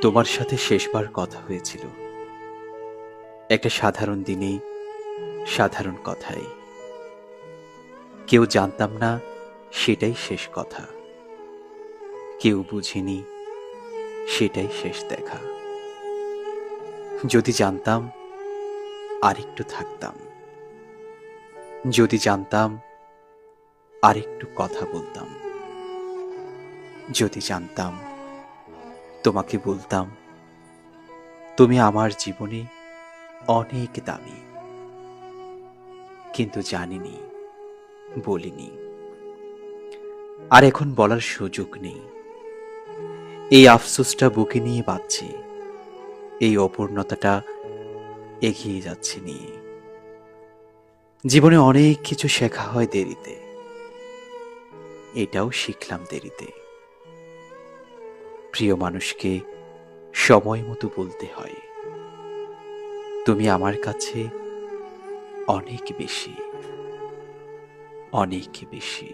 তোমার সাথে শেষবার কথা হয়েছিল একটা সাধারণ দিনে, সাধারণ কথাই। কেউ জানতাম না সেটাই শেষ কথা, কেউ বুঝিনি সেটাই শেষ দেখা। যদি জানতাম আরেকটু থাকতাম, যদি জানতাম আরেকটু কথা বলতাম, যদি জানতাম তোমাকে বলতাম তুমি আমার জীবনে অনেক দামি। কিন্তু জানিনি, বলিনি, আর এখন বলার সুযোগ নেই। এই আফসোসটা বুকে নিয়ে বাঁচছি, এই অপূর্ণতাটা এগিয়ে যাচ্ছে নিয়ে। জীবনে অনেক কিছু শেখা হয় দেরিতে, এটাও শিখলাম দেরিতে। প্রিয় মানুষকে সময় মতো বলতে হয়, তুমি আমার কাছে অনেক বেশি, অনেক বেশি।